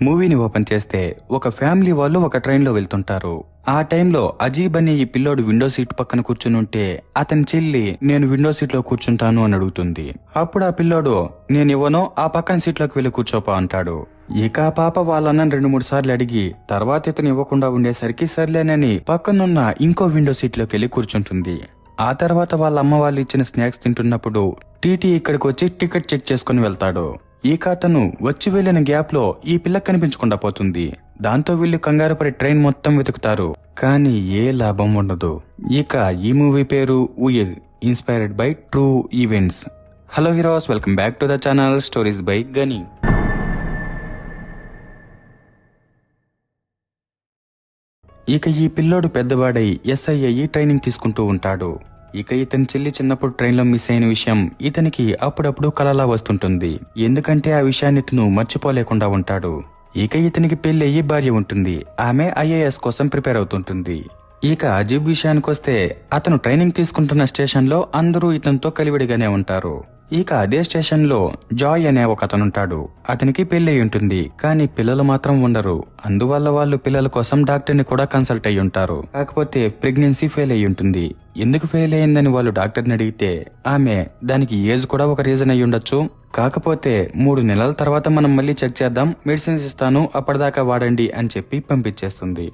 మూవీని ఓపెన్ చేస్తే ఒక ఫ్యామిలీ వాళ్ళు ఒక ట్రైన్లో వెళ్తుంటారు. ఆ టైంలో అజీబ్ అనే ఈ పిల్లోడు విండో సీట్ పక్కన కూర్చునుంటే అతని చెల్లి నేను విండో సీట్ లో కూర్చుంటాను అని అడుగుతుంది. అప్పుడు ఆ పిల్లోడు నేను ఇవ్వను, ఆ పక్కన సీట్లోకి వెళ్లి కూర్చోపా అంటాడు. ఇక ఆ పాప వాళ్ళన్న 2-3 సార్లు అడిగి తర్వాత ఇతను ఇవ్వకుండా ఉండేసరికి సర్లేనని పక్కనున్న ఇంకో విండో సీట్ లోకి వెళ్లి కూర్చుంటుంది. ఆ తర్వాత వాళ్ళ అమ్మ వాళ్ళు ఇచ్చిన స్నాక్స్ తింటున్నప్పుడు టీటీ ఇక్కడికి వచ్చి టికెట్ చెక్ చేసుకుని వెళ్తాడు. ఇక అతను వచ్చి వెళ్లిన గ్యాప్ లో ఈ పిల్ల కనిపించకుండా పోతుంది. దాంతో వీళ్ళు కంగారు పడి ట్రైన్ మొత్తం వెతుకుతారు, కానీ ఏ లాభం ఉండదు. ఇక ఈ మూవీ పేరు Uyir, inspired by true events. Hello heroes, welcome back to the channel stories by గని. ఇక ఈ పిల్లోడు పెద్దవాడై ఎస్ఐ అయ్యి ట్రైనింగ్ తీసుకుంటూ ఉంటాడు. ఇక ఇతని చెల్లి చిన్నప్పుడు ట్రైన్లో మిస్ అయిన విషయం ఇతనికి అప్పుడప్పుడు కలలా వస్తుంటుంది. ఎందుకంటే ఆ విషయాన్ని ఇతను మర్చిపోలేకుండా ఉంటాడు. ఇక ఇతనికి పెళ్లి అయ్యి భార్య ఉంటుంది. ఆమె IAS కోసం ప్రిపేర్ అవుతుంటుంది. ఇక అజీబ్ విషయానికొస్తే అతను ట్రైనింగ్ తీసుకుంటున్న స్టేషన్ లో అందరూ ఇతనితో కలివిడిగానే ఉంటారు. ఇక అదే స్టేషన్ లో జాయ్ అనే ఒక అతనుంటాడు. అతనికి పెళ్లి అయి ఉంటుంది, కానీ పిల్లలు మాత్రం ఉండరు. అందువల్ల వాళ్ళు పిల్లల కోసం డాక్టర్ ని కూడా కన్సల్ట్ అయ్యి ఉంటారు. కాకపోతే ప్రెగ్నెన్సీ ఫెయిల్ అయి ఉంటుంది. ఎందుకు ఫెయిల్ అయ్యిందని వాళ్ళు డాక్టర్ని అడిగితే ఆమె దానికి ఏజ్ కూడా ఒక రీజన్ అయి ఉండొచ్చు, కాకపోతే 3 నెలల తర్వాత మనం మళ్ళీ చెక్ చేద్దాం, మెడిసిన్స్ ఇస్తాను అప్పటిదాకా వాడండి అని చెప్పి పంపించేస్తుంది.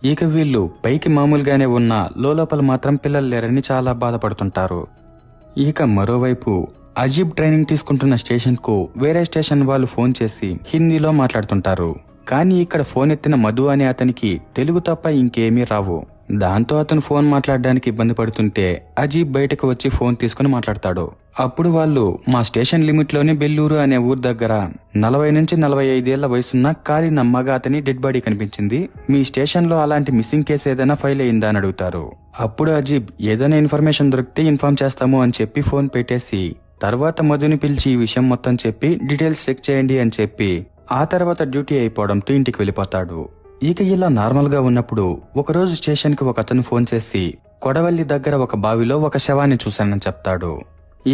ఇక వీళ్ళు పైకి మామూలుగానే ఉన్నా లోపల మాత్రం పిల్లలు లేరని చాలా బాధపడుతుంటారు. ఇక మరోవైపు అజీబ్ ట్రైనింగ్ తీసుకుంటున్న స్టేషన్ కు వేరే స్టేషన్ వాళ్ళు ఫోన్ చేసి హిందీలో మాట్లాడుతుంటారు. కానీ ఇక్కడ ఫోన్ ఎత్తిన మధు అనే అతనికి తెలుగు తప్ప ఇంకేమీ రావు. దాంతో అతను ఫోన్ మాట్లాడడానికి ఇబ్బంది పడుతుంటే అజీబ్ బయటకు వచ్చి ఫోన్ తీసుకుని మాట్లాడతాడు. అప్పుడు వాళ్ళు మా స్టేషన్ లిమిట్ లోని బెల్లూరు అనే ఊరు దగ్గర 40 నుంచి 45 ఏళ్ల వయసున్న కాలిన మగ అతని డెడ్ బాడీ కనిపించింది. మీ స్టేషన్ లో అలాంటి మిస్సింగ్ కేసు ఏదైనా ఫైల్ అయిందా అని అడుగుతారు. అప్పుడు అజీబ్ ఏదైనా ఇన్ఫర్మేషన్ దొరికితే ఇన్ఫార్మ్ చేస్తాము అని చెప్పి ఫోన్ పెట్టేసి తర్వాత మధుని పిలిచి ఈ విషయం మొత్తం చెప్పి డీటెయిల్స్ చెక్ చేయండి అని చెప్పి ఆ తర్వాత డ్యూటీ అయిపోవడంతో ఇంటికి వెళ్ళిపోతాడు. ఇక ఇలా నార్మల్ గా ఉన్నప్పుడు ఒకరోజు స్టేషన్ కి ఒక అతను ఫోన్ చేసి కొడవల్లి దగ్గర ఒక బావిలో ఒక శవాన్ని చూశానని చెప్తాడు.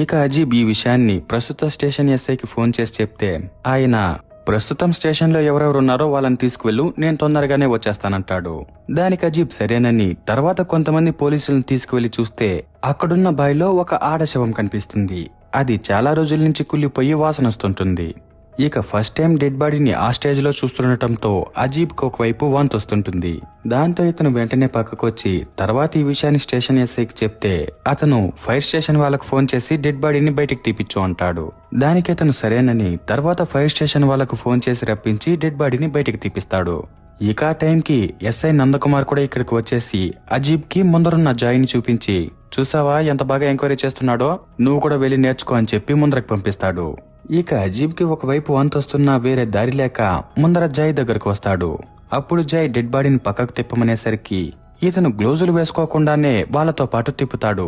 ఇక అజీబ్ ఈ విషయాన్ని ప్రస్తుత స్టేషన్ ఎస్ఐకి ఫోన్ చేసి చెప్తే ఆయన ప్రస్తుతం స్టేషన్ లో ఎవరెవరు ఉన్నారో వాళ్ళని తీసుకువెళ్ళు, నేను తొందరగానే వచ్చేస్తానంటాడు. దానికి అజీబ్ సరేనని తర్వాత కొంతమంది పోలీసులను తీసుకువెళ్లి చూస్తే అక్కడున్న బావిలో ఒక ఆడ శవం కనిపిస్తుంది. అది చాలా రోజుల నుంచి కుళ్ళిపోయి వాసన వస్తుంటుంది. ఇక ఫస్ట్ టైం డెడ్ బాడీని ఆ స్టేజ్ లో చూస్తుండటంతో అజీబ్ కు ఒకవైపు వాంతి వస్తుంటుంది. దాంతో ఇతను వెంటనే పక్కకొచ్చి తర్వాత ఈ విషయాన్ని స్టేషన్ ఎస్ఐకి చెప్తే అతను ఫైర్ స్టేషన్ వాళ్ళకు ఫోన్ చేసి డెడ్ బాడీని బయటికి తీపిచ్చు అంటాడు. దానికి అతను సరేనని తర్వాత ఫైర్ స్టేషన్ వాళ్ళకు ఫోన్ చేసి రప్పించి డెడ్ బాడీని బయటికి తీపిస్తాడు. ఇక ఆ టైంకి ఎస్ఐ నందకుమార్ కూడా ఇక్కడికి వచ్చేసి అజీబ్ కి ముందరున్న జాయిని చూపించి చూసావా ఎంత బాగా ఎంక్వైరీ చేస్తున్నాడో, నువ్వు కూడా వెళ్లి నేర్చుకో అని చెప్పి ముందరకు పంపిస్తాడు. ఇక అజీబ్ కి ఒకవైపు వంతొస్తున్నా వేరే దారి లేక ముందర జాయ్ దగ్గరకు వస్తాడు. అప్పుడు జాయ్ డెడ్ బాడీని పక్కకు తిప్పమనేసరికి ఇతను గ్లోజులు వేసుకోకుండానే వాళ్ళతో పాటు తిప్పుతాడు.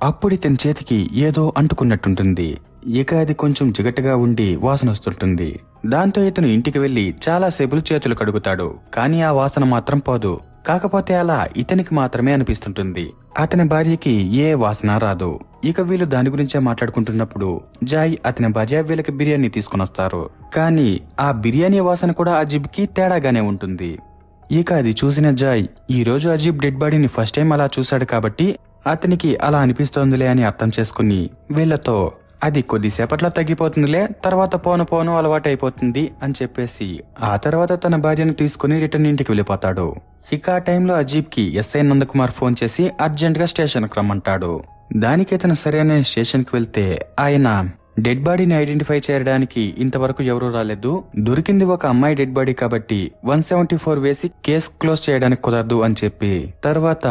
అప్పుడు ఇతని చేతికి ఏదో అంటుకున్నట్టుంటుంది. ఇక అది కొంచెం జిగటగా ఉండి వాసన వస్తుంటుంది. దాంతో ఇతను ఇంటికి వెళ్లి చాలా సేపులు చేతులు కడుగుతాడు, కానీ ఆ వాసన మాత్రం పోదు. కాకపోతే అలా ఇతనికి మాత్రమే అనిపిస్తుంటుంది. అతని భార్యకి ఏ వాసన రాదు. ఇక వీళ్ళు దాని గురించే మాట్లాడుకుంటున్నప్పుడు జాయ్ అతని భార్య వీళ్ళకి బిర్యానీ తీసుకుని వస్తారు. కానీ ఆ బిర్యానీ వాసన కూడా అజీబ్ కి తేడాగానే ఉంటుంది. ఇక అది చూసిన జాయ్ ఈ రోజు అజీబ్ డెడ్ బాడీని ఫస్ట్ టైం అలా చూశాడు కాబట్టి అతనికి అలా అనిపిస్తోందిలే అని అర్థం చేసుకుని వీళ్లతో అది కొద్దిసేపట్లో తగ్గిపోతుందిలే, తర్వాత పోను పోను అలవాటు అయిపోతుంది అని చెప్పేసి ఆ తర్వాత తన భార్యను తీసుకుని రిటర్న్ ఇంటికి వెళ్ళిపోతాడు. ఇక ఆ టైంలో అజీబ్ కి ఎస్ఐ నందకుమార్ ఫోన్ చేసి అర్జెంట్ గా స్టేషన్ కు రమ్మంటాడు. దానికి అతను సరైన స్టేషన్ కి వెళ్తే ఆయన డెడ్ బాడీని ఐడెంటిఫై చేయడానికి ఇంతవరకు ఎవరూ రాలేదు, దొరికింది ఒక అమ్మాయి డెడ్ బాడీ కాబట్టి 174 వేసి కేసు క్లోజ్ చేయడానికి కుదరదు అని చెప్పి తర్వాత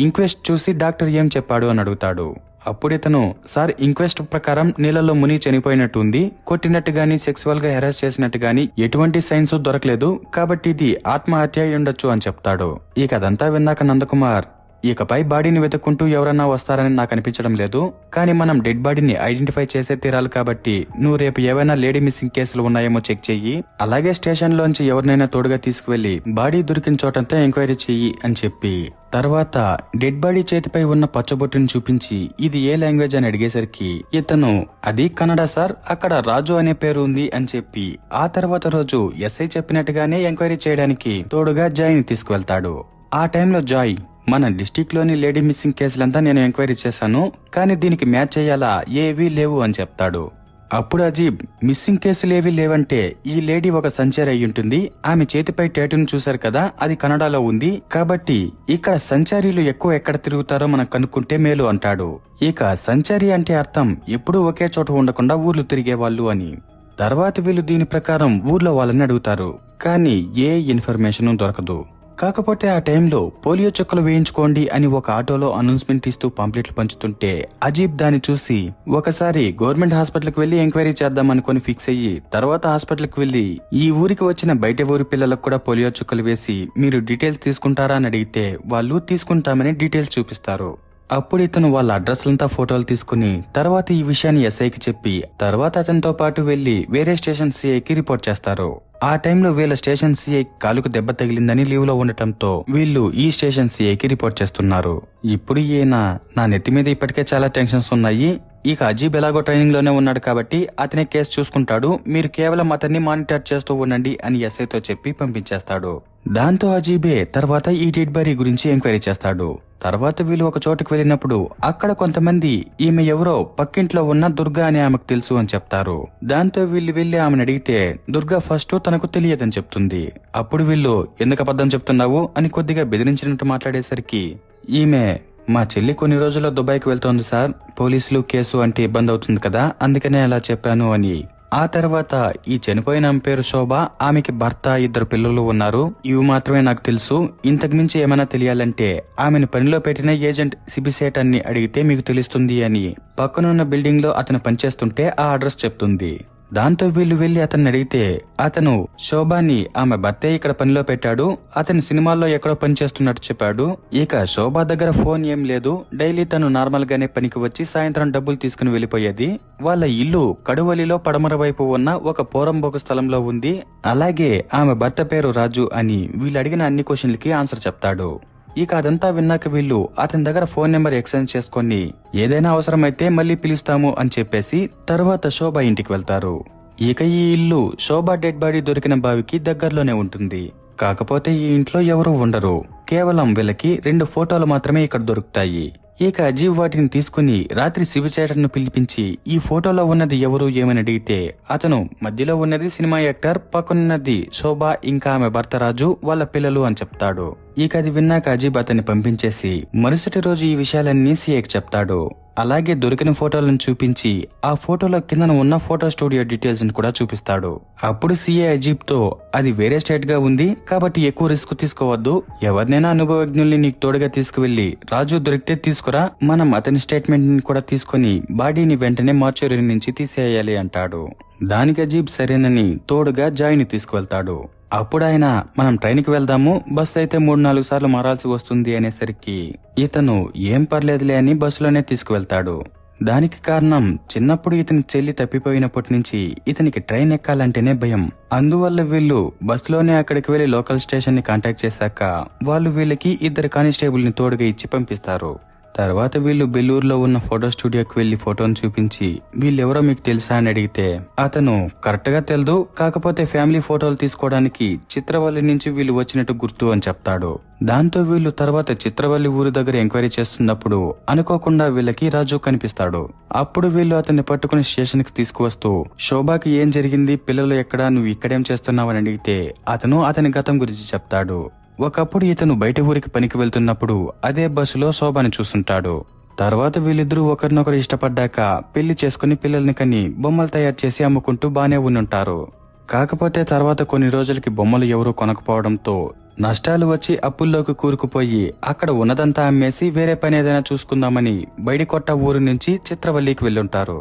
ఇంక్వెస్ట్ చూసి డాక్టర్ ఏం చెప్పాడు అని అడుగుతాడు. అప్పుడు ఇతను సార్ ఇంక్వెస్ట్ ప్రకారం నీళ్లలో ముని చనిపోయినట్టు ఉంది, కొట్టినట్టు గాని సెక్సువల్ గా హెరాస్ చేసినట్టు గాని ఎటువంటి సైన్స్ దొరకలేదు, కాబట్టి ఇది ఆత్మహత్య ఉండొచ్చు అని చెప్తాడు. ఇక అదంతా విన్నాక నందకుమార్ ఇకపై బాడీని వెతుక్కుంటూ ఎవరన్నా వస్తారని నాకు అనిపించడం లేదు, కానీ మనం డెడ్ బాడీని ఐడెంటిఫై చేసే తీరాలి కాబట్టి నువ్వు రేపు ఏవైనా లేడీ మిస్సింగ్ కేసులు ఉన్నాయేమో చెక్ చెయ్యి, అలాగే స్టేషన్ లోంచి ఎవరినైనా తోడుగా తీసుకువెళ్లి బాడీ దొరికిన చోటంతా ఎంక్వైరీ చెయ్యి అని చెప్పి తర్వాత డెడ్ బాడీ చేతిపై ఉన్న పచ్చబొట్టుని చూపించి ఇది ఏ లాంగ్వేజ్ అని అడిగేసరికి ఇతను అది కన్నడ సార్, అక్కడ రాజు అనే పేరు ఉంది అని చెప్పి ఆ తర్వాత రోజు ఎస్ఐ చెప్పినట్టుగానే ఎంక్వైరీ చేయడానికి తోడుగా జాయ్ ని తీసుకువెళ్తాడు. ఆ టైంలో జాయ్, మన డిస్టిక్ లోని లేడీ మిస్సింగ్ కేసులంతా నేను ఎంక్వైరీ చేశాను, కానీ దీనికి మ్యాచ్ చేయాలా ఏవీ లేవు అని చెప్తాడు. అప్పుడు అజీబ్, మిస్సింగ్ కేసులు ఏవీ లేవంటే ఈ లేడీ ఒక సంచారి అయ్యుంటుంది, ఆమె చేతిపై టాటూను చూశారు కదా, అది కన్నడలో ఉంది, కాబట్టి ఇక్కడ సంచారీలు ఎక్కువ ఎక్కడ తిరుగుతారో మనం కనుక్కుంటే మేలు అంటాడు. ఇక సంచారి అంటే అర్థం ఎప్పుడూ ఒకే చోట ఉండకుండా ఊర్లు తిరిగేవాళ్ళు అని. తర్వాత వీళ్ళు దీని ప్రకారం ఊర్లో వాళ్ళని అడుగుతారు, కానీ ఏ ఇన్ఫర్మేషన్ దొరకదు. కాకపోతే ఆ టైంలో పోలియో చుక్కలు వేయించుకోండి అని ఒక ఆటోలో అనౌన్స్మెంట్ ఇస్తూ పాంప్లెట్లు పంచుతుంటే అజీబ్ దాన్ని చూసి ఒకసారి గవర్నమెంట్ హాస్పిటల్కి వెళ్లి ఎంక్వైరీ చేద్దాం అనుకుని ఫిక్స్ అయ్యి తర్వాత హాస్పిటల్కి వెళ్లి ఈ ఊరికి వచ్చిన బయట ఊరి పిల్లలకు కూడా పోలియో చుక్కలు వేసి మీరు డీటెయిల్స్ తీసుకుంటారా అని అడిగితే వాళ్ళు తీసుకుంటామని డీటెయిల్స్ చూపిస్తారు. అప్పుడు ఇతను వాళ్ళ అడ్రస్లంతా ఫోటోలు తీసుకుని తర్వాత ఈ విషయాన్ని ఎస్ఐకి చెప్పి తర్వాత అతనితో పాటు వెళ్లి వేరే స్టేషన్ సిఐకి రిపోర్ట్ చేస్తారు. ఆ టైంలో వీళ్ళ స్టేషన్ సిఐ కాలుకు దెబ్బ తగిలిందని లీవ్ లో ఉండటంతో వీళ్ళు ఈ స్టేషన్ సిఐకి రిపోర్ట్ చేస్తున్నారు. ఇప్పుడు ఈయన, నా నెత్తి మీద ఇప్పటికే చాలా టెన్షన్స్ ఉన్నాయి, ఇక అజీబ్ ఎలాగో ట్రైనింగ్ లోనే ఉన్నాడు కాబట్టి అతనే కేసు చూసుకుంటాడు, మీరు కేవలం అతన్ని మానిటర్ చేస్తూ ఉండండి అని ఎస్ఐతో చెప్పి పంపించేస్తాడు. దాంతో అజీబే తర్వాత ఈ డెడ్ బాడీ గురించి ఎంక్వైరీ చేస్తాడు. తర్వాత వీళ్ళు ఒక చోటుకు వెళ్ళినప్పుడు అక్కడ కొంతమంది ఈమె ఎవరో పక్కింట్లో ఉన్న దుర్గా అని ఆమెకు తెలుసు అని చెప్తారు. దాంతో వీళ్ళు వెళ్లి ఆమెను అడిగితే దుర్గా ఫస్ట్ తనకు తెలియదని చెప్తుంది. అప్పుడు వీళ్ళు ఎందుకు అబద్ధం చెప్తున్నావు అని కొద్దిగా బెదిరించినట్టు మాట్లాడేసరికి ఈమె, మా చెల్లి కొన్ని రోజుల్లో దుబాయ్కి వెళ్తోంది సార్, పోలీసులు కేసు అంటే ఇబ్బంది అవుతుంది కదా, అందుకనే అలా చెప్పాను అని. ఆ తర్వాత ఈ చనిపోయిన ఆమె పేరు శోభ, ఆమెకి భర్త 2 పిల్లలు ఉన్నారు, ఇవి మాత్రమే నాకు తెలుసు, ఇంతకు మించి ఏమైనా తెలియాలంటే ఆమెను పనిలో పెట్టిన ఏజెంట్ సిబిసేట్ అని అడిగితే మీకు తెలుస్తుంది అని పక్కనున్న బిల్డింగ్ లో అతను పనిచేస్తుంటే ఆ అడ్రస్ చెప్తుంది. దాంతో వీళ్ళు వెళ్లి అతన్ని అడిగితే అతను శోభాని ఆమె భర్తే ఇక్కడ పనిలో పెట్టాడు, అతని సినిమాల్లో ఎక్కడో పనిచేస్తున్నట్టు చెప్పాడు. ఇక శోభా దగ్గర ఫోన్ ఏం లేదు, డైలీ తను నార్మల్ గానే పనికి వచ్చి సాయంత్రం డబ్బులు తీసుకుని వెళ్లిపోయేది. వాళ్ళ ఇల్లు కడువలిలో పడమర వైపు ఉన్న ఒక పోరంబోకు స్థలంలో ఉంది, అలాగే ఆమె భర్త పేరు రాజు అని వీళ్ళు అడిగిన అన్ని క్వశ్చన్లకి ఆన్సర్ చెప్తాడు. ఇక అదంతా విన్నాక వీళ్ళు అతని దగ్గర ఫోన్ నెంబర్ ఎక్స్చేంజ్ చేసుకుని ఏదైనా అవసరమైతే మళ్ళీ పిలుస్తాము అని చెప్పేసి తర్వాత శోభ ఇంటికి వెళ్తారు. ఇక ఈ ఇల్లు శోభ డెడ్ బాడీ దొరికిన బావికి దగ్గరలోనే ఉంటుంది. కాకపోతే ఈ ఇంట్లో ఎవరూ ఉండరు, కేవలం వీళ్ళకి 2 ఫోటోలు మాత్రమే ఇక్కడ దొరుకుతాయి. ఇక అజీబ్ వాటిని తీసుకుని రాత్రి శివచేటర్ను పిలిపించి ఈ ఫోటోలో ఉన్నది ఎవరు ఏమని అడిగితే అతను మధ్యలో ఉన్నది సినిమా యాక్టర్, పక్కనున్నది శోభ, ఇంకా ఆమె భర్త రాజు, వాళ్ళ పిల్లలు అని చెప్తాడు. ఇక అది విన్నాక అజీబ్ అతన్ని పంపించేసి మరుసటి రోజు ఈ విషయాలన్నీ సీఐకి చెప్తాడు. అలాగే దొరికిన ఫోటోలను చూపించి ఆ ఫోటోలో కింద ఉన్న ఫోటో స్టూడియో డీటెయిల్స్ ని కూడా చూపిస్తాడు. అప్పుడు సీఐ అజీబ్ తో అది వేరే స్టేట్ గా ఉంది కాబట్టి ఎక్కువ రిస్క్ తీసుకోవద్దు, ఎవరినైనా అనుభవజ్ఞుల్ని నీకు తోడుగా తీసుకువెళ్లి రాజు దొరికితే తీసుకురా, మనం అతని స్టేట్మెంట్ ని కూడా తీసుకుని బాడీని వెంటనే మార్చురీ నుంచి తీసేయాలి అంటాడు. దానికి అజీబ్ సరేనని తోడుగా జాయ్ ని తీసుకువెళ్తాడు. అప్పుడు ఆయన మనం ట్రైన్కి వెళ్దాము, బస్సు అయితే 3-4 సార్లు మారాల్సి వస్తుంది అనేసరికి ఇతను ఏం పర్లేదులే అని బస్సులోనే తీసుకువెళ్తాడు. దానికి కారణం చిన్నప్పుడు ఇతని చెల్లి తప్పిపోయినప్పటి నుంచి ఇతనికి ట్రైన్ ఎక్కాలంటేనే భయం. అందువల్ల వీళ్ళు బస్సులోనే అక్కడికి వెళ్లి లోకల్ స్టేషన్ ని కాంటాక్ట్ చేశాక వాళ్ళు వీళ్ళకి 2 కానిస్టేబుల్ ని తోడుగా ఇచ్చి పంపిస్తారు. తర్వాత వీళ్ళు బెల్లూరులో ఉన్న ఫోటో స్టూడియోకి వెళ్లి ఫోటోను చూపించి వీళ్ళెవరో మీకు తెలుసా అని అడిగితే అతను కరెక్ట్ గా తెలదు, కాకపోతే ఫ్యామిలీ ఫోటోలు తీసుకోవడానికి చిత్రవల్లి నుంచి వీళ్ళు వచ్చినట్టు గుర్తు అని చెప్తాడు. దాంతో వీళ్ళు తర్వాత చిత్రవల్లి ఊరి దగ్గర ఎంక్వైరీ చేస్తున్నప్పుడు అనుకోకుండా వీళ్ళకి రాజు కనిపిస్తాడు. అప్పుడు వీళ్ళు అతన్ని పట్టుకుని స్టేషన్ కి తీసుకువస్తూ శోభాకి ఏం జరిగింది, పిల్లలు ఎక్కడా, నువ్వు ఇక్కడేం చేస్తున్నావు అని అడిగితే అతను అతని గతం గురించి చెప్తాడు. ఒకప్పుడు ఇతను బయట ఊరికి పనికి వెళ్తున్నప్పుడు అదే బస్సులో శోభాని చూస్తుంటాడు. తర్వాత వీళ్ళిద్దరూ ఒకరినొకరు ఇష్టపడ్డాక పెళ్లి చేసుకుని పిల్లల్ని కని బొమ్మలు తయారు చేసి అమ్ముకుంటూ బానే ఉండుంటారు. కాకపోతే తర్వాత కొన్ని రోజులకి బొమ్మలు ఎవరూ కొనకపోవడంతో నష్టాలు వచ్చి అప్పుల్లోకి కూరుకుపోయి అక్కడ ఉన్నదంతా అమ్మేసి వేరే పని ఏదైనా చూసుకుందామని బయడికొట్ట ఊరు నుంచి చిత్రవల్లికి వెళ్ళుంటారు.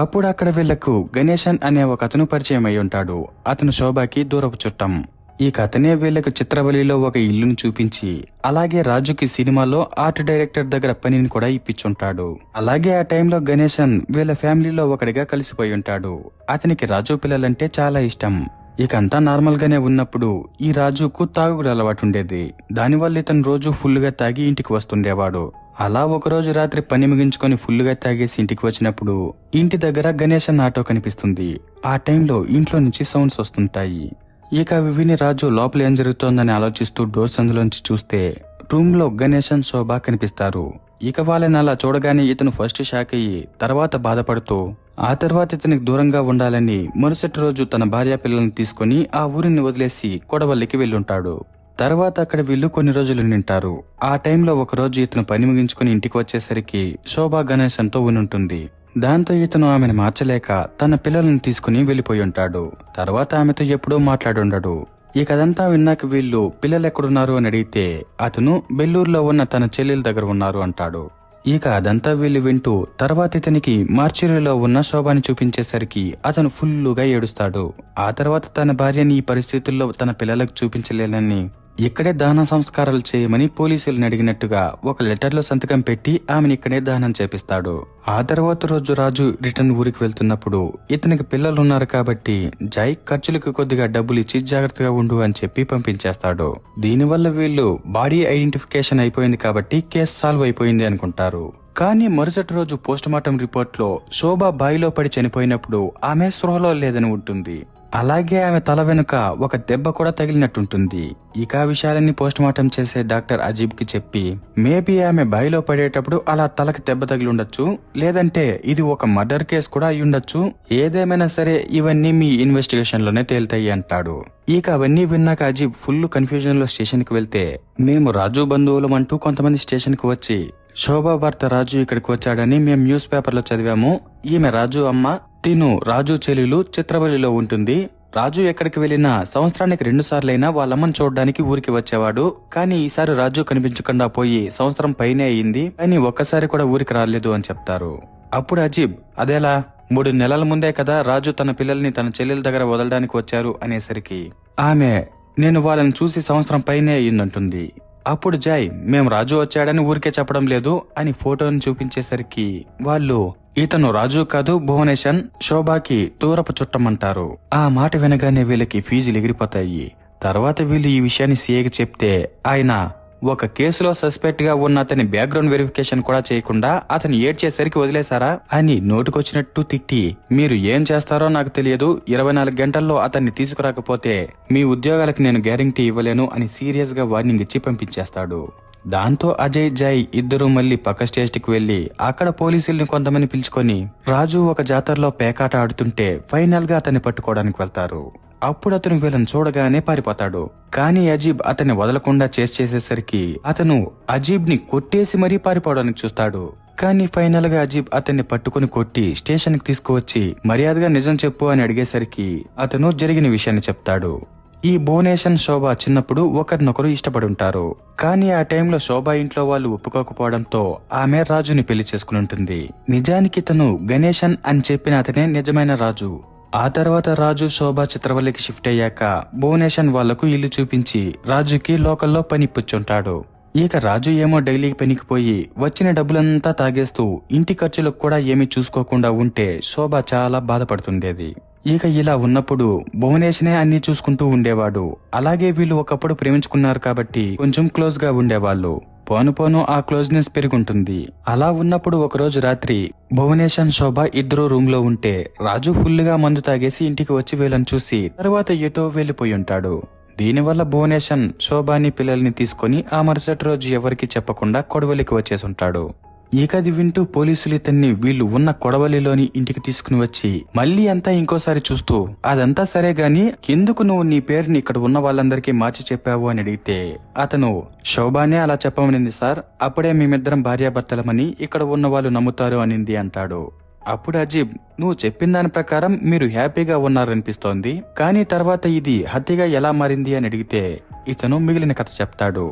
అప్పుడు అక్కడ వీళ్లకు గణేశన్ అనే ఒక అతను పరిచయం అయి ఉంటాడు. అతను శోభాకి దూరపు చుట్టం. ఇక అతనే వీళ్లకు చిత్రవల్లిలో ఒక ఇల్లును చూపించి అలాగే రాజుకి సినిమాలో ఆర్ట్ డైరెక్టర్ దగ్గర పనిని కూడా ఇప్పించుంటాడు. అలాగే ఆ టైంలో గణేశన్ వీళ్ళ ఫ్యామిలీలో ఒకడిగా కలిసిపోయి ఉంటాడు. అతనికి రాజు పిల్లలంటే చాలా ఇష్టం. ఇక అంతా నార్మల్ గానే ఉన్నప్పుడు ఈ రాజుకు తాగుడు అలవాటు ఉండేది. దానివల్ల ఇతను రోజు ఫుల్లుగా తాగి ఇంటికి వస్తుండేవాడు. అలా ఒకరోజు రాత్రి పని ముగించుకొని ఫుల్లుగా తాగేసి ఇంటికి వచ్చినప్పుడు ఇంటి దగ్గర గణేశన్ ఆటో కనిపిస్తుంది. ఆ టైంలో ఇంట్లో నుంచి సౌండ్స్ వస్తుంటాయి. ఇక అవి విని రాజు లోపల ఏం జరుగుతోందని ఆలోచిస్తూ డోర్ సందులోంచి చూస్తే రూమ్ లో గణేశన్ శోభ కనిపిస్తారు. ఇక వాళ్ళని అలా చూడగానే ఇతను ఫస్ట్ షాక్ అయ్యి తర్వాత బాధపడుతూ ఆ తర్వాత ఇతనికి దూరంగా ఉండాలని మరుసటి రోజు తన భార్య పిల్లల్ని తీసుకుని ఆ ఊరిని వదిలేసి కొడవల్లికి వెళ్ళుంటాడు. తర్వాత అక్కడ వీళ్ళు కొన్ని రోజులు నింటారు. ఆ టైంలో ఒక రోజు ఇతను పని ముగించుకుని ఇంటికి వచ్చేసరికి శోభ గణేశన్తో ఉంటుంది. దాంతో ఇతను ఆమెను మార్చలేక తన పిల్లలను తీసుకుని వెళ్లిపోయి ఉంటాడు. తర్వాత ఆమెతో ఎప్పుడూ మాట్లాడుండడు. ఈ కథంతా విన్నాక వీళ్ళు పిల్లలెక్కడున్నారు అని అడిగితే అతను బెల్లూరులో ఉన్న తన చెల్లెల దగ్గర ఉన్నారు అంటాడు. ఇక అదంతా వీళ్ళు వింటూ తర్వాత ఇతనికి మార్చిరీలో ఉన్న శోభాని చూపించేసరికి అతను ఫుల్లుగా ఏడుస్తాడు. ఆ తర్వాత తన భార్యని ఈ పరిస్థితుల్లో తన పిల్లలకు చూపించలేనని ఇక్కడే దాన సంస్కారాలు చేయమని పోలీసులను అడిగినట్టుగా ఒక లెటర్లో సంతకం పెట్టి ఆమెను ఇక్కడే దానం చేపిస్తాడు. ఆ తర్వాత రోజు రాజు రిటర్న్ ఊరికి వెళ్తున్నప్పుడు ఇతనికి పిల్లలున్నారు కాబట్టి జై ఖర్చులకు కొద్దిగా డబ్బులిచ్చి జాగ్రత్తగా ఉండు అని చెప్పి పంపించేస్తాడు. దీనివల్ల వీళ్ళు బాడీ ఐడెంటిఫికేషన్ అయిపోయింది కాబట్టి కేసు సాల్వ్ అయిపోయింది అనుకుంటారు. కానీ మరుసటి రోజు పోస్టుమార్టం రిపోర్ట్ లో శోభ బాయిలో పడి చనిపోయినప్పుడు ఆమె స్పృహలో లేదని ఉంటుంది. అలాగే ఆమె తల వెనుక ఒక దెబ్బ కూడా తగిలినట్టుంటుంది. ఇక ఆ విషయాలన్నీ పోస్టుమార్టం చేసే డాక్టర్ అజీబ్ కి చెప్పి మేబీ ఆమె బాయిలో పడేటప్పుడు అలా తలకి దెబ్బ తగిలి ఉండొచ్చు, లేదంటే ఇది ఒక మర్డర్ కేసు కూడా అయి ఉండొచ్చు. ఏదేమైనా సరే ఇవన్నీ మీ ఇన్వెస్టిగేషన్ లోనే తేలుతాయి అంటాడు. ఇక అవన్నీ విన్నాక అజీబ్ ఫుల్ కన్ఫ్యూజన్ లో స్టేషన్ కి వెళ్తే మేము రాజు బంధువులం అంటూ కొంతమంది స్టేషన్ కి వచ్చి శోభా భర్త రాజు ఇక్కడికి వచ్చాడని మేము న్యూస్ పేపర్ లో చదివాము. ఈమె రాజు అమ్మ, తిను రాజు చెల్లెలు చిత్రవల్లిలో ఉంటుంది. రాజు ఎక్కడికి వెళ్లినా సంవత్సరానికి 2 సార్లైనా వాళ్ళమ్మని చూడడానికి ఊరికి వచ్చేవాడు. కానీ ఈసారి రాజు కనిపించకుండా పోయి సంవత్సరం పైనే అయింది, కానీ ఒక్కసారి కూడా ఊరికి రాలేదు అని చెప్తారు. అప్పుడు అజీబ్ అదేలా 3 నెలల ముందే కదా రాజు తన పిల్లల్ని తన చెల్లెల దగ్గర వదలడానికి వచ్చారు అనేసరికి ఆమె నేను వాళ్ళని చూసి సంవత్సరం పైనే అయ్యిందంటుంది. అప్పుడు జై మేం రాజు వచ్చాడని ఊరికే చెప్పడం లేదు అని ఫోటోని చూపించేసరికి వాళ్ళు ఇతను రాజు కాదు భువనేశన్, శోభాకి దూరపు చుట్టమంటారు. ఆ మాట వినగానే వీళ్ళకి ఫీజులు ఎగిరిపోతాయి. తర్వాత వీళ్ళు ఈ విషయాన్ని సీఏకి చెప్తే ఆయన ఒక కేసులో సస్పెక్ట్ గా ఉన్న అతని బ్యాక్గ్రౌండ్ వెరిఫికేషన్ కూడా చేయకుండా అతను ఏడ్చేసరికి వదిలేశారా అని నోటుకొచ్చినట్టు తిట్టి మీరు ఏం చేస్తారో నాకు తెలియదు, 24 గంటల్లో అతన్ని తీసుకురాకపోతే మీ ఉద్యోగాలకు నేను గ్యారంటీ ఇవ్వలేను అని సీరియస్ గా వార్నింగ్ ఇచ్చి పంపించేస్తాడు. దాంతో అజయ్ జై ఇద్దరు మళ్లీ పక్క స్టేషన్ కి వెళ్లి అక్కడ పోలీసుల్ని కొంతమంది పిలుచుకొని రాజు ఒక జాతరలో పేకాట ఆడుతుంటే ఫైనల్ గా అతన్ని పట్టుకోవడానికి వెళ్తారు. అప్పుడు అతను వీళ్ళని చూడగానే పారిపోతాడు. కానీ అజీబ్ అతన్ని వదలకుండా చేసేసరికి అతను అజీబ్ ని కొట్టేసి మరీ పారిపోవడానికి చూస్తాడు. కానీ ఫైనల్ గా అజీబ్ అతన్ని పట్టుకుని కొట్టి స్టేషన్ కి తీసుకువచ్చి మర్యాదగా నిజం చెప్పు అని అడిగేసరికి అతను జరిగిన విషయాన్ని చెప్తాడు. ఈ భువనేశన్ శోభ చిన్నప్పుడు ఒకరినొకరు ఇష్టపడి ఉంటారు. కానీ ఆ టైంలో శోభ ఇంట్లో వాళ్ళు ఒప్పుకోకపోవడంతో ఆమె రాజుని పెళ్లి చేసుకుని ఉంటుంది. నిజానికి తను గణేశన్ అని చెప్పిన అతనే నిజమైన రాజు. ఆ తర్వాత రాజు శోభ చిత్రవల్లికి షిఫ్ట్ అయ్యాక భువనేశన్ వాళ్లకు ఇల్లు చూపించి రాజుకి లోకల్లో పని పుచ్చుంటాడు. ఇక రాజు ఏమో డైలీ పనికి పోయి వచ్చిన డబ్బులంతా తాగేస్తూ ఇంటి ఖర్చులకు కూడా ఏమీ చూసుకోకుండా ఉంటే శోభ చాలా బాధపడుతుండేది. ఇక ఇలా ఉన్నప్పుడు భువనేశనే అన్ని చూసుకుంటూ ఉండేవాడు. అలాగే వీళ్ళు ఒకప్పుడు ప్రేమించుకున్నారు కాబట్టి కొంచెం క్లోజ్ గా ఉండేవాళ్ళు. పోను పోను ఆ క్లోజ్నెస్ పెరుగుంటుంది. అలా ఉన్నప్పుడు ఒకరోజు రాత్రి భువనేశన్ శోభ ఇద్దరు రూమ్ లో ఉంటే రాజు ఫుల్గా మందు తాగేసి ఇంటికి వచ్చి వీళ్ళని చూసి తర్వాత ఎటో వెళ్లిపోయి ఉంటాడు. దీనివల్ల భువనేశన్ శోభాని పిల్లల్ని తీసుకుని ఆ మరుసటి రోజు ఎవరికి చెప్పకుండా కొడవలికి వచ్చేసుంటాడు. ఇక అది వింటూ పోలీసులు ఇతన్ని వీళ్ళు ఉన్న కొడవలిలోని ఇంటికి తీసుకుని వచ్చి మళ్లీ అంతా ఇంకోసారి చూస్తూ అదంతా సరే గాని ఎందుకు నువ్వు నీ పేరుని ఇక్కడ ఉన్న వాళ్ళందరికీ మార్చి చెప్పావు అని అడిగితే అతను శోభానే అలా చెప్పమనింది సార్, అప్పుడే మేమిద్దరం భార్యాభర్తలమని ఇక్కడ ఉన్న వాళ్ళు నమ్ముతారు అనింది అంటాడు. అప్పుడు అజీబ్ నువ్వు చెప్పిన దాని ప్రకారం మీరు హ్యాపీగా ఉన్నారనిపిస్తోంది, కానీ తర్వాత ఇది హత్యగా ఎలా మారింది అని అడిగితే ఇతను మిగిలిన కథ చెప్తాడు.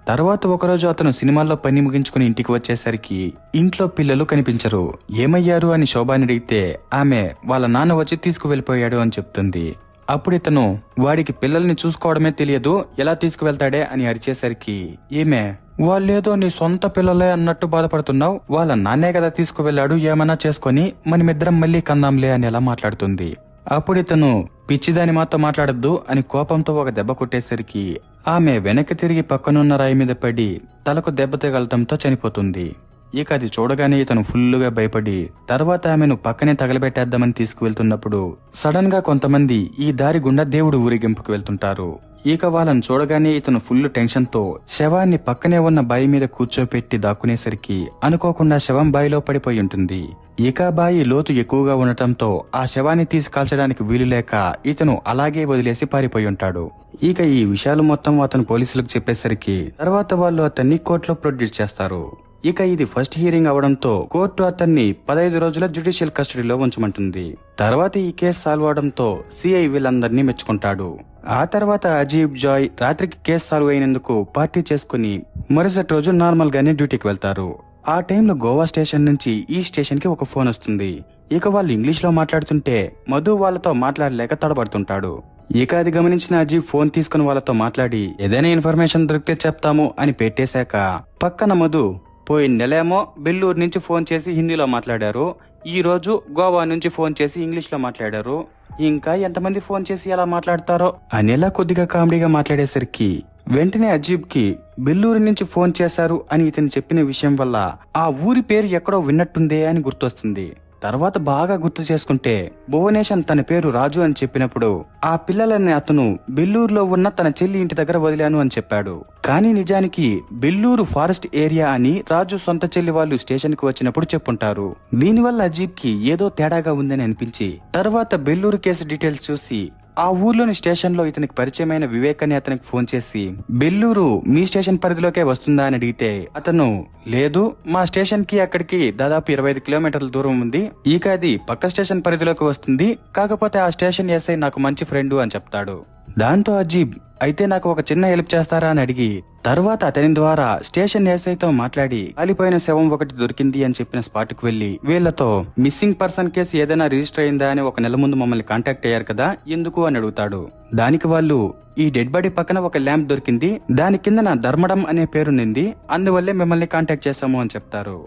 తర్వాత ఒకరోజు అతను సినిమాల్లో పని ముగించుకుని ఇంటికి వచ్చేసరికి ఇంట్లో పిల్లలు కనిపించరు. ఏమయ్యారు అని శోభాని అడిగితే ఆమె వాళ్ళ నాన్న వచ్చి తీసుకువెళ్లిపోయాడు అని చెప్తుంది. అప్పుడు ఇతను వాడికి పిల్లల్ని చూసుకోవడమే తెలియదు, ఎలా తీసుకువెళ్తాడే అని అరిచేసరికి ఈమె వాళ్ళేదో నీ సొంత పిల్లలే అన్నట్టు బాధపడుతున్నావు, వాళ్ళ నాన్నే కదా తీసుకువెళ్లాడు, ఏమన్నా చేసుకుని మనమిద్దరం మళ్ళీ కందాంలే అని ఎలా మాట్లాడుతుంది. అప్పుడు ఇతను పిచ్చిదాని మాతో మాట్లాడద్దు అని కోపంతో ఒక దెబ్బ కొట్టేసరికి ఆమె వెనక్కి తిరిగి పక్కనున్న రాయి మీద పడి తలకు దెబ్బ తగలటంతో చనిపోతుంది. ఇక అది చూడగానే ఇతను ఫుల్లుగా భయపడి తర్వాత ఆమెను పక్కనే తగలబెట్టేద్దామని తీసుకువెళ్తున్నప్పుడు సడన్ గా కొంతమంది ఈ దారి గుండా దేవుడు ఊరేగింపుకు వెళ్తుంటారు. ఇక వాళ్ళని చూడగానే ఇతను ఫుల్ టెన్షన్ తో శవాన్ని పక్కనే ఉన్న బాయి మీద కూర్చోపెట్టి దాక్కునేసరికి అనుకోకుండా శవం బాయిలో పడిపోయి ఉంటుంది. ఇక బాయి లోతు ఎక్కువగా ఉండటంతో ఆ శవాన్ని తీసి కాల్చడానికి వీలు లేక ఇతను అలాగే వదిలేసి పారిపోయి ఉంటాడు. ఇక ఈ విషయాలు మొత్తం అతను పోలీసులకు చెప్పేసరికి తర్వాత వాళ్ళు అతన్ని కోర్టులో ప్రొడ్యూస్ చేస్తారు. ఇక ఇది ఫస్ట్ హియరింగ్ అవడంతో కోర్టు అతన్ని 15 రోజుల జ్యుడిషియల్ కస్టడీలో ఉంచమంటుంది. తర్వాత ఈ కేసు సాల్వ్ అవడంతో సిఐ వీళ్ళందరినీ మెచ్చుకుంటాడు. ఆ తర్వాత అజీబ్ జాయ్ రాత్రికి కేసు సాల్వ్ అయినందుకు పార్టీ చేసుకుని మరుసటి రోజు నార్మల్ గానే డ్యూటీకి వెళ్తారు. ఆ టైంలో గోవా స్టేషన్ నుంచి ఈ స్టేషన్ కి ఒక ఫోన్ వస్తుంది. ఇక వాళ్ళు ఇంగ్లీష్ లో మాట్లాడుతుంటే మధు వాళ్ళతో మాట్లాడలేక తడబడుతుంటాడు. ఇక అది గమనించిన అజీబ్ ఫోన్ తీసుకుని వాళ్ళతో మాట్లాడి ఏదైనా ఇన్ఫర్మేషన్ దొరికితే చెప్తాము అని పెట్టేశాక పక్కన మధు పోయిన నెలేమో బెల్లూరు నుంచి ఫోన్ చేసి హిందీలో మాట్లాడారు, ఈ రోజు గోవా నుంచి ఫోన్ చేసి ఇంగ్లీష్ లో మాట్లాడారు, ఇంకా ఎంతమంది ఫోన్ చేసి ఎలా మాట్లాడతారో అనేలా కొద్దిగా కామెడీగా మాట్లాడేసరికి వెంటనే అజీబ్ కి బెల్లూరు నుంచి ఫోన్ చేశారు అని ఇతను చెప్పిన విషయం వల్ల ఆ ఊరి పేరు ఎక్కడో విన్నట్టుందే అని గుర్తొస్తుంది. తర్వాత బాగా గుర్తు చేసుకుంటే భువనేషన్ తన పేరు రాజు అని చెప్పినప్పుడు ఆ పిల్లలని అతను బెల్లూరులో ఉన్న తన చెల్లి ఇంటి దగ్గర వదిలాను అని చెప్పాడు. కానీ నిజానికి బెల్లూరు ఫారెస్ట్ ఏరియా అని రాజు సొంత చెల్లి వాళ్ళు స్టేషన్ కి వచ్చినప్పుడు చెప్పుంటారు. దీనివల్ల అజీబ్ కి ఏదో తేడాగా ఉందని అనిపించి తర్వాత బెల్లూరు కేసు డీటెయిల్స్ చూసి ఆ ఊర్లోని స్టేషన్ లో ఇతనికి పరిచయమైన వివేక్ అని అతనికి ఫోన్ చేసి బెల్లూరు మీ స్టేషన్ పరిధిలోకే వస్తుందా అని అడిగితే అతను లేదు, మా స్టేషన్ కి అక్కడికి దాదాపు 25 కిలోమీటర్ల దూరం ఉంది, ఇక అది పక్క స్టేషన్ పరిధిలోకి వస్తుంది, కాకపోతే ఆ స్టేషన్ ఎస్ఐ నాకు మంచి ఫ్రెండ్ అని చెప్తాడు. దాంతో అజీబ్ అయితే నాకు ఒక చిన్న హెల్ప్ చేస్తారా అని అడిగి తర్వాత అతని ద్వారా స్టేషన్ ఎస్ఐతో మాట్లాడి కాలిపోయిన శవం ఒకటి దొరికింది అని చెప్పిన స్పాట్ కు వెళ్లి వీళ్లతో మిస్సింగ్ పర్సన్ కేసు ఏదైనా రిజిస్టర్ అయిందా అని ఒక నెల ముందు మమ్మల్ని కాంటాక్ట్ అయ్యారు కదా ఎందుకు అని అడుగుతాడు. దానికి వాళ్ళు ఈ డెడ్ బాడీ పక్కన ఒక ల్యాంప్ దొరికింది, దాని కింద ధర్మడం అనే పేరునింది, అందువల్లే మిమ్మల్ని కాంటాక్ట్ చేశాము అని చెప్తారు.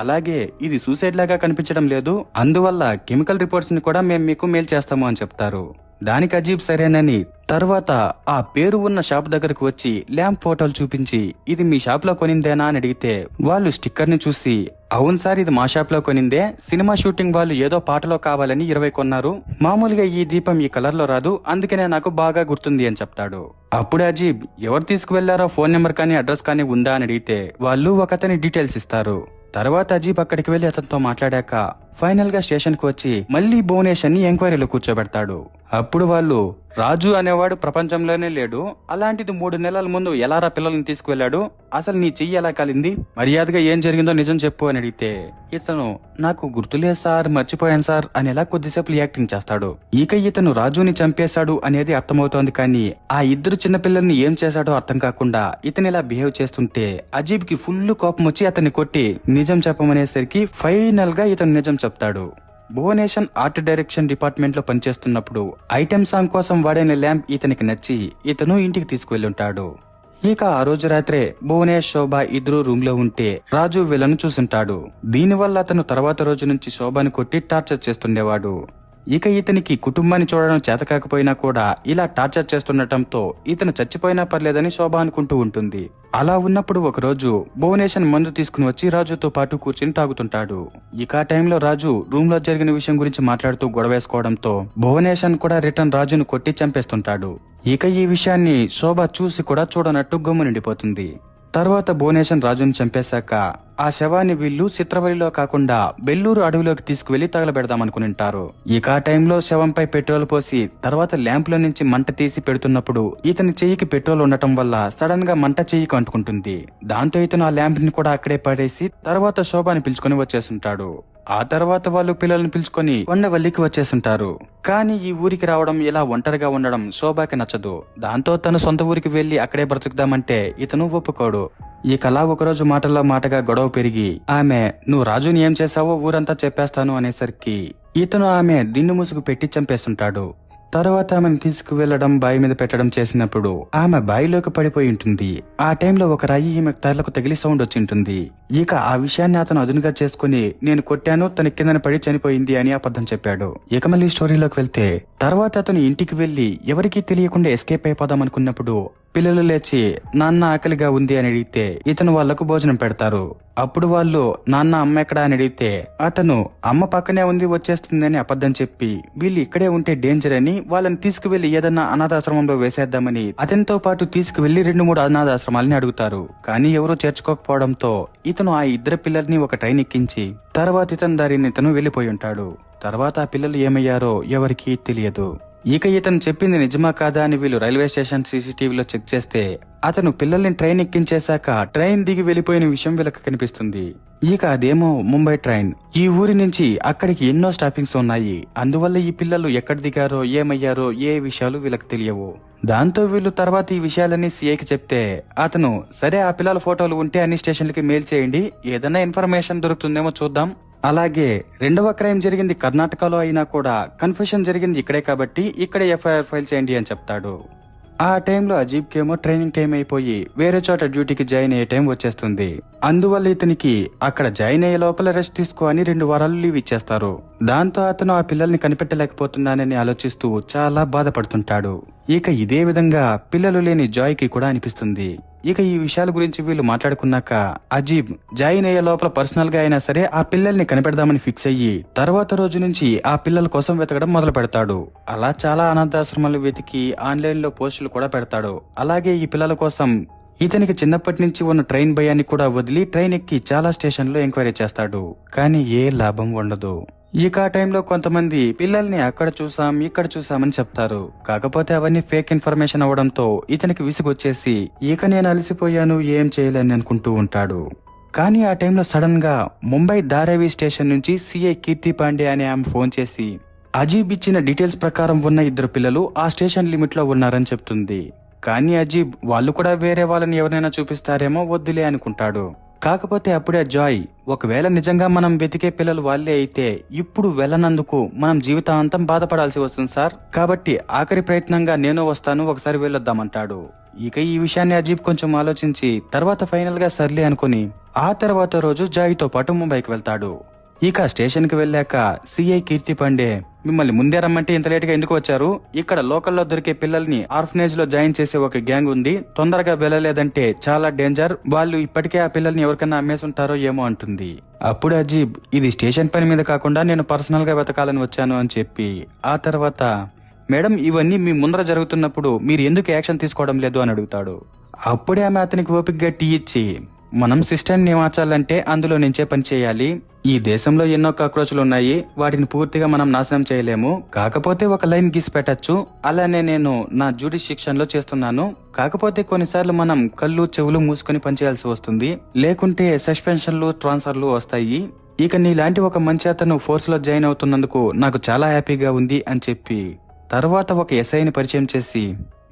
అలాగే ఇది సూసైడ్ లాగా కనిపించడం లేదు, అందువల్ల కెమికల్ రిపోర్ట్స్ ని కూడా మేము మీకు మెయిల్ చేస్తాము అని చెప్తారు. దానికి అజీబ్ సరేనని తర్వాత ఆ పేరు ఉన్న షాప్ దగ్గరకు వచ్చి ల్యాంప్ ఫోటోలు చూపించి ఇది మీ షాప్ లో కొనిందేనా అని అడిగితే వాళ్ళు స్టిక్కర్ ని చూసి అవును సార్ ఇది మా షాప్ లో కొనిందే, సినిమా షూటింగ్ వాళ్ళు ఏదో పాటలో కావాలని 20 కొన్నారు, మామూలుగా ఈ దీపం ఈ కలర్ లో రాదు, అందుకనే నాకు బాగా గుర్తుంది అని చెప్తాడు. అప్పుడు అజీబ్ ఎవరు తీసుకువెళ్లారో ఫోన్ నెంబర్ కానీ అడ్రస్ కానీ ఉందా అని అడిగితే వాళ్ళు ఒకతని డీటెయిల్స్ ఇస్తారు. తర్వాత అజీబ్ అక్కడికి వెళ్లి అతనితో మాట్లాడాక ఫైనల్ గా స్టేషన్ కు వచ్చి మళ్లీ భువనేషన్ ని ఎంక్వైరీలో కూర్చోబెడతాడు. అప్పుడు వాళ్ళు రాజు అనేవాడు ప్రపంచంలోనే లేడు, అలాంటిది 3 నెలల ముందు ఎలారా పిల్లల్ని తీసుకువెళ్లాడు, అసలు నీ చెయ్యి ఎలా కాలింది, మర్యాదగా ఏం జరిగిందో నిజం చెప్పు అని అడిగితే ఇతను నాకు గుర్తులేదు సార్, మర్చిపోయాను సార్ అనేలా కొద్దిసేపు యాక్టింగ్ చేస్తాడు. ఇక ఇతను రాజుని చంపేశాడు అనేది అర్థమవుతోంది, కానీ ఆ ఇద్దరు చిన్నపిల్లల్ని ఏం చేశాడో అర్థం కాకుండా ఇతను ఇలా బిహేవ్ చేస్తుంటే అజీబ్ కి ఫుల్ కోపం వచ్చి అతన్ని కొట్టి నిజం చెప్పమనేసరికి ఫైనల్ గా ఇతను నిజం చెప్తాడు. భువనేషన్ ఆర్ట్ డైరెక్షన్ డిపార్ట్మెంట్ లో పనిచేస్తున్నప్పుడు ఐటెం సాంగ్ కోసం వాడిన ల్యాంప్ ఇతనికి నచ్చి ఇతను ఇంటికి తీసుకువెళ్ళుంటాడు. ఇక ఆ రోజు రాత్రే భువనేష్ శోభ ఇద్దరు రూమ్ లో ఉంటే రాజు వీళ్ళను చూసుంటాడు. దీనివల్ల అతను తర్వాత రోజు నుంచి శోభని కొట్టి టార్చర్ చేస్తుండేవాడు. ఇక ఇతనికి కుటుంబాన్ని చూడడం చేతకాకపోయినా కూడా ఇలా టార్చర్ చేస్తుండటంతో ఇతను చచ్చిపోయినా పర్లేదని శోభ అనుకుంటూ ఉంటుంది. అలా ఉన్నప్పుడు ఒకరోజు భువనేషన్ మందు తీసుకుని వచ్చి రాజుతో పాటు కూర్చుని తాగుతుంటాడు. ఇక ఆ టైంలో రాజు రూమ్ లో జరిగిన విషయం గురించి మాట్లాడుతూ గొడవేసుకోవడంతో భువనేషన్ కూడా రిటర్న్ రాజును కొట్టి చంపేస్తుంటాడు. ఇక ఈ విషయాన్ని శోభ చూసి కూడా చూడనట్టు గమ్మునుండిపోతుంది. తర్వాత భువనేషన్ రాజును చంపేశాక ఆ శవాన్ని వీళ్లు చిత్రవల్లిలో కాకుండా బెల్లూరు అడవిలోకి తీసుకువెళ్లి తగలబెడదామనుకునింటారు. ఇక ఆ టైంలో శవంపై పెట్రోల్ పోసి తర్వాత ల్యాంప్ లో నుంచి మంట తీసి పెడుతున్నప్పుడు ఇతని చెయ్యికి పెట్రోల్ ఉండటం వల్ల సడన్ గా మంట చెయ్యికి అంటుకుంటుంది. దాంతో ఇతను ఆ ల్యాంప్ ని కూడా అక్కడే పడేసి తర్వాత శోభాని పిలుచుకుని వచ్చేస్తుంటాడు. ఆ తర్వాత వాళ్ళు పిల్లల్ని పిలుచుకొని కొండవల్లికి వచ్చేస్తుంటారు. కానీ ఈ ఊరికి రావడం ఇలా ఒంటరిగా ఉండడం శోభాకి నచ్చదు. దాంతో తను సొంత ఊరికి వెళ్లి అక్కడే బ్రతుకుదామంటే ఇతను ఒప్పుకోడు. ఈ కళ ఒకరోజు మాటల్లో మాటగా గొడవ పెరిగి ఆమె నువ్వు రాజుని ఏం చేశావో ఊరంతా చెప్పేస్తాను అనేసరికి ఇతను ఆమె దిండు ముసుగు పెట్టి చంపేస్తుంటాడు. తర్వాత ఆమెను తీసుకువెళ్లడం బావి మీద పెట్టడం చేసినప్పుడు ఆమె బావిలోకి పడిపోయి ఉంటుంది. ఆ టైంలో ఒక రాయి ఈమె తలకు తగిలి సౌండ్ వచ్చి ఉంటుంది. ఇక ఆ విషయాన్ని అతను అదునుగా చేసుకుని నేను కొట్టాను, తన కిందన పడి చనిపోయింది అని అబద్ధం చెప్పాడు. ఇక మళ్ళీ స్టోరీలోకి వెళ్తే తర్వాత అతను ఇంటికి వెళ్లి ఎవరికీ తెలియకుండా ఎస్కేప్ అయిపోదాం అనుకున్నప్పుడు పిల్లలు లేచి నాన్న ఆకలిగా ఉంది అని అడిగితే ఇతను వాళ్లకు భోజనం పెడతారు. అప్పుడు వాళ్ళు నాన్న అమ్మ ఎక్కడా అని అడిగితే అతను అమ్మ పక్కనే ఉంది వచ్చేస్తుందని అబద్ధం చెప్పి వీళ్ళు ఇక్కడే ఉంటే డేంజర్ అని వాళ్ళని తీసుకువెళ్లి ఏదన్నా అనాథాశ్రమంలో వేసేద్దామని అతనితో పాటు తీసుకువెళ్లి 2-3 అనాథాశ్రమాలని అడుగుతారు. కానీ ఎవరూ చేర్చుకోకపోవడంతో ఇతను ఆ ఇద్దరు పిల్లల్ని ఒక ట్రైన్ ఎక్కించి తర్వాత ఇతని దారిని ఇతను వెళ్లిపోయి ఉంటాడు. తర్వాత ఆ పిల్లలు ఏమయ్యారో ఎవరికీ తెలియదు. ఇక ఇతను చెప్పింది నిజమా కాదా అని వీళ్ళు రైల్వే స్టేషన్ సీసీటీవీలో చెక్ చేస్తే అతను పిల్లల్ని ట్రైన్ ఎక్కించేశాక ట్రైన్ దిగి వెళ్లిపోయిన విషయం వీళ్ళకి కనిపిస్తుంది. ఇక అదేమో ముంబై ట్రైన్. ఈ ఊరి నుంచి అక్కడికి ఎన్నో స్టాపింగ్స్ ఉన్నాయి. అందువల్ల ఈ పిల్లలు ఎక్కడ దిగారో ఏమయ్యారో ఏ విషయాలు వీళ్ళకి తెలియవు. దాంతో వీళ్ళు తర్వాత ఈ విషయాలన్నీ సీఐకి చెప్తే అతను సరే ఆ పిల్లల ఫోటోలు ఉంటే అన్ని స్టేషన్లకి మెయిల్ చేయండి, ఏదైనా ఇన్ఫర్మేషన్ దొరుకుతుందేమో చూద్దాం. అలాగే రెండవ క్రైమ్ జరిగింది కర్ణాటకలో అయినా కూడా కన్ఫెషన్ జరిగింది ఇక్కడే కాబట్టి ఇక్కడే ఎఫ్ఐఆర్ ఫైల్ చేయండి అని చెప్తాడు. ఆ టైంలో అజీబ్ కేమో ట్రైనింగ్ టైం అయిపోయి వేరే చోట డ్యూటీకి జాయిన్ అయ్యే టైం వచ్చేస్తుంది. అందువల్ల ఇతనికి అక్కడ జాయిన్ అయ్యే లోపల రెస్ట్ తీసుకో అని 2 వారాలు లీవ్ ఇచ్చేస్తారు. దాంతో అతను ఆ పిల్లల్ని కనిపెట్టలేకపోతున్నానని ఆలోచిస్తూ చాలా బాధపడుతుంటాడు. ఇక ఇదే విధంగా పిల్లలు లేని జాయ్కి కూడా అనిపిస్తుంది. ఇక ఈ విషయాల గురించి వీళ్ళు మాట్లాడుకున్నాక అజీబ్ జాయిన్ అయ్యే లోపల పర్సనల్ గా అయినా సరే ఆ పిల్లల్ని కనిపెడదామని ఫిక్స్ అయ్యి తర్వాత రోజు నుంచి ఆ పిల్లల కోసం వెతకడం మొదలు పెడతాడు. అలా చాలా అనాథాశ్రమాలు వెతికి ఆన్లైన్ లో పోస్టులు కూడా పెడతాడు. అలాగే ఈ పిల్లల కోసం ఇతనికి చిన్నప్పటి నుంచి ఉన్న ట్రైన్ భయాన్ని కూడా వదిలి ట్రైన్ ఎక్కి చాలా స్టేషన్లో ఎంక్వైరీ చేస్తాడు. కానీ ఏ లాభం ఉండదు. ఇక ఆ టైంలో కొంతమంది పిల్లల్ని అక్కడ చూసాం ఇక్కడ చూసామని చెప్తారు. కాకపోతే అవన్నీ ఫేక్ ఇన్ఫర్మేషన్ అవడంతో ఇతనికి విసుగొచ్చేసి ఇక నేను అలసిపోయాను, ఏం చేయలేని అనుకుంటూ ఉంటాడు. కానీ ఆ టైంలో సడన్ గా ముంబై ధారావి స్టేషన్ నుంచి సిఐ కీర్తి పాండే అనే ఆమె ఫోన్ చేసి అజీబ్ ఇచ్చిన డీటెయిల్స్ ప్రకారం ఉన్న 2 పిల్లలు ఆ స్టేషన్ లిమిట్ లో ఉన్నారని చెప్తుంది. కానీ అజీబ్ వాళ్ళు కూడా వేరే వాళ్ళని ఎవరైనా చూపిస్తారేమో వద్దులే అనుకుంటాడు. కాకపోతే అప్పుడే జాయ్ ఒకవేళ నిజంగా మనం వెతికే పిల్లలు వాళ్ళే అయితే ఇప్పుడు వెళ్ళనందుకు మనం జీవితాంతం బాధపడాల్సి వస్తుంది సార్, కాబట్టి ఆఖరి ప్రయత్నంగా నేను వస్తాను, ఒకసారి వెళ్ళొద్దామంటాడు. ఇక ఈ విషయాన్ని అజీబ్ కొంచెం ఆలోచించి తర్వాత ఫైనల్ గా సర్లే అనుకుని ఆ తర్వాత రోజు జాయ్తో పాటు ముంబైకి వెళ్తాడు. ఇక స్టేషన్ కి వెళ్ళాక సిఐ కీర్తి పాండే మిమ్మల్ని ముందే రమ్మంటే ఇంత లేట్ గా ఎందుకు వచ్చారు, ఇక్కడ లోకల్లో దొరికే పిల్లల్ని ఆర్ఫనేజ్ లో జాయిన్ చేసే ఒక గ్యాంగ్ ఉంది, తొందరగా వెళ్ళలేదంటే చాలా డేంజర్, వాళ్ళు ఇప్పటికే ఆ పిల్లల్ని ఎవరికైనా అమ్మేసుంటారో ఏమో అంటుంది. అప్పుడు అజీబ్ ఇది స్టేషన్ పని మీద కాకుండా నేను పర్సనల్ గా వెతకాలని వచ్చాను అని చెప్పి ఆ తర్వాత మేడం ఇవన్నీ మీ ముందర జరుగుతున్నప్పుడు మీరు ఎందుకు యాక్షన్ తీసుకోవడం లేదు అని అడుగుతాడు. అప్పుడే ఆమె అతనికి ఓపికగా టీ ఇచ్చి మనం సిస్టమ్ ని మార్చాలంటే అందులో నుంచే పని చేయాలి, ఈ దేశంలో ఎన్నో కాక్రోచ్లు ఉన్నాయి, వాటిని పూర్తిగా మనం నాశనం చేయలేము, కాకపోతే ఒక లైన్ గీసి పెట్టచ్చు, అలానే నేను నా జ్యూరిస్డిక్షన్ లో చేస్తున్నాను, కాకపోతే కొన్నిసార్లు మనం కళ్ళు చెవులు మూసుకొని పనిచేయాల్సి వస్తుంది, లేకుంటే సస్పెన్షన్లు ట్రాన్స్ఫర్లు వస్తాయి. ఇక నీలాంటి ఒక మంచి అతను ఫోర్స్ లో జాయిన్ అవుతున్నందుకు నాకు చాలా హ్యాపీగా ఉంది అని చెప్పి తర్వాత ఒక ఎస్ఐని పరిచయం చేసి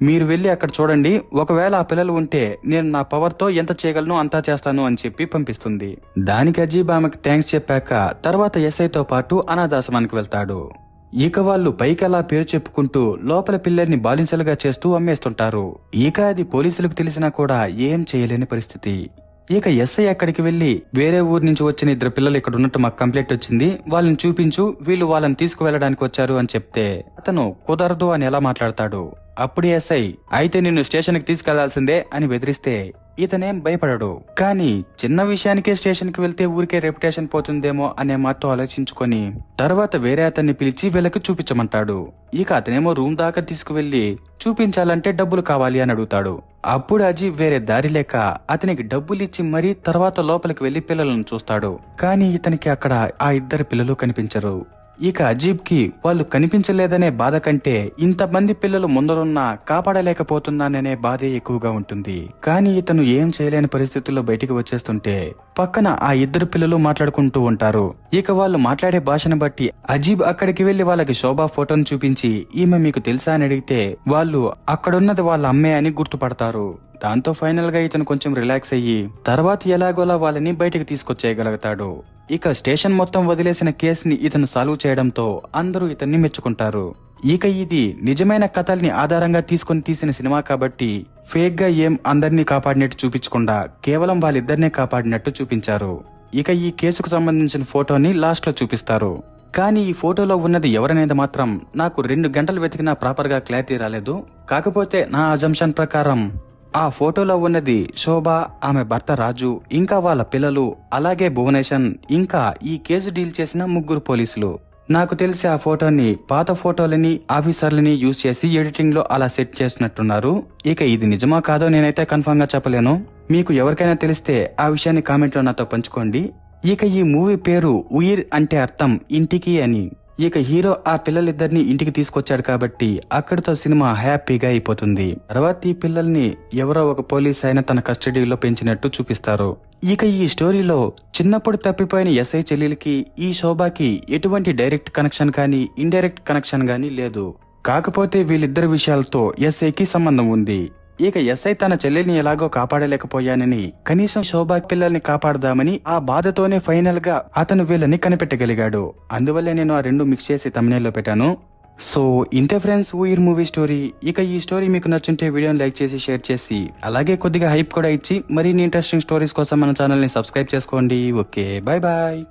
మీరు వెళ్లి అక్కడ చూడండి, ఒకవేళ ఆ పిల్లలు ఉంటే నేను నా పవర్ తో ఎంత చేయగలను అంతా చేస్తాను అని చెప్పి పంపిస్తుంది. దానికి అజీబ్ ఆమెకు థ్యాంక్స్ చెప్పాక తర్వాత ఎస్ఐతో పాటు అనాథాశ్రమానికి వెళ్తాడు. ఇక వాళ్ళు పైకి అలా పేరు చెప్పుకుంటూ లోపల పిల్లల్ని బాలింతలుగా చేస్తూ అమ్మేస్తుంటారు. ఇక అది పోలీసులకు తెలిసినా కూడా ఏం చేయలేని పరిస్థితి. ఇక ఎస్ఐ అక్కడికి వెళ్లి వేరే ఊరు నుంచి వచ్చిన 2 పిల్లలు ఇక్కడ ఉన్నట్టు మాకు కంప్లైంట్ వచ్చింది, వాళ్ళని చూపించు, వీళ్ళు వాళ్ళని తీసుకువెళ్ళడానికి వచ్చారు అని చెప్తే అతను కుదరదు అని ఎలా మాట్లాడతాడు. అప్పుడు ఎస్ఐ అయితే నిన్ను స్టేషన్ కి తీసుకెళ్లాల్సిందే అని బెదిరిస్తే ఇతనేం భయపడడు. కానీ చిన్న విషయానికే స్టేషన్ కి వెళ్తే ఊరికే రెప్యుటేషన్ పోతుందేమో అనే మాటతో ఆలోచించుకొని తర్వాత వేరే అతన్ని పిలిచి వీళ్ళకి చూపించమంటాడు. ఇక అతనేమో రూమ్ దాకా తీసుకువెళ్లి చూపించాలంటే డబ్బులు కావాలి అని అడుగుతాడు. అప్పుడు అజీబ్ వేరే దారి లేక అతనికి డబ్బులు ఇచ్చి మరీ తర్వాత లోపలికి వెళ్లి పిల్లలను చూస్తాడు. కానీ ఇతనికి అక్కడ ఆ 2 పిల్లలు కనిపించరు. ఇక అజీబ్ కి వాళ్ళు కనిపించలేదనే బాధ కంటే ఇంతమంది పిల్లలు ముందరున్నా కాపాడలేకపోతున్నాననే బాధే ఎక్కువగా ఉంటుంది. కానీ ఇతను ఏం చేయలేని పరిస్థితుల్లో బయటికి వచ్చేస్తుంటే పక్కన ఆ 2 పిల్లలు మాట్లాడుకుంటూ ఉంటారు. ఇక వాళ్ళు మాట్లాడే భాషను బట్టి అజీబ్ అక్కడికి వెళ్లి వాళ్ళకి శోభా ఫోటోను చూపించి ఈమె మీకు తెలుసా అని అడిగితే వాళ్ళు అక్కడున్నది వాళ్ళ అమ్మే అని గుర్తుపడతారు. దాంతో ఫైనల్ గా ఇతను కొంచెం రిలాక్స్ అయ్యి తర్వాత ఎలాగోలా వాళ్ళని బయటికి తీసుకొచ్చేయగలుగుతాడు. ఇక స్టేషన్ మొత్తం వదిలేసిన కేసుని ఇతను సాల్వ్ చేయడంతో అందరూ ఇతన్ని మెచ్చుకుంటారు. ఇక ఇది నిజమైన కథల్ని ఆధారంగా తీసుకొని తీసిన సినిమా కాబట్టి ఫేక్ గా ఏం అందరినీ కాపాడినట్టు చూపించకుండా కేవలం వాళ్ళిద్దరినే కాపాడినట్టు చూపించారు. ఇక ఈ కేసుకు సంబంధించిన ఫోటోని లాస్ట్ లో చూపిస్తారు. కానీ ఈ ఫోటోలో ఉన్నది ఎవరనేది మాత్రం నాకు 2 గంటలు వెతికినా ప్రాపర్ గా క్లారిటీ రాలేదు. కాకపోతే నా అజంప్షన్ ప్రకారం ఆ ఫోటోలో ఉన్నది శోభ, ఆమె భర్త రాజు, ఇంకా వాళ్ళ పిల్లలు, అలాగే భువనేషన్, ఇంకా ఈ కేసు డీల్ చేసిన 3 పోలీసులు. నాకు తెలిసి ఆ ఫోటోని పాత ఫోటోలని ఆఫీసర్లని యూజ్ చేసి ఎడిటింగ్ లో అలా సెట్ చేసినట్టున్నారు. ఇక ఇది నిజమా కాదో నేనైతే కన్ఫర్మ్ గా చెప్పలేను. మీకు ఎవరికైనా తెలిస్తే ఆ విషయాన్ని కామెంట్ లో నాతో పంచుకోండి. ఇక ఈ మూవీ పేరు ఉయిర్ అంటే అర్థం ఇంటికి అని. ఇక హీరో ఆ పిల్లలిద్దరిని ఇంటికి తీసుకొచ్చాడు కాబట్టి అక్కడితో సినిమా హ్యాపీగా అయిపోతుంది. తర్వాత ఈ పిల్లల్ని ఎవరో ఒక పోలీస్ అయిన తన కస్టడీలో పెంచినట్టు చూపిస్తారు. ఇక ఈ స్టోరీలో చిన్నప్పుడు తప్పిపోయిన ఎస్ఐ చెల్లెలికి ఈ శోభాకి ఎటువంటి డైరెక్ట్ కనెక్షన్ కానీ ఇండైరెక్ట్ కనెక్షన్ గానీ లేదు. కాకపోతే వీళ్ళిద్దరి విషయాలతో ఎస్ఐకి సంబంధం ఉంది. ఇక ఎస్ఐ తన చెల్లెల్ని ఎలాగో కాపాడలేకపోయానని కనీసం శోభా పిల్లల్ని కాపాడదామని ఆ బాధతోనే ఫైనల్ గా అతను వీళ్ళని కనిపెట్టగలిగాడు. అందువల్లే నేను ఆ 2 మిక్స్ చేసి thumbnail లో పెట్టాను. సో ఇంతే ఫ్రెండ్స్ ఉయిర్ మూవీ స్టోరీ. ఇక ఈ స్టోరీ మీకు నచ్చుంటే వీడియోని లైక్ చేసి షేర్ చేసి అలాగే కొద్దిగా హైప్ కూడా ఇచ్చి మరిన్ని ఇంట్రెస్టింగ్ స్టోరీస్ కోసం మన ఛానల్ ని సబ్స్క్రైబ్ చేసుకోండి. Okay, bye bye.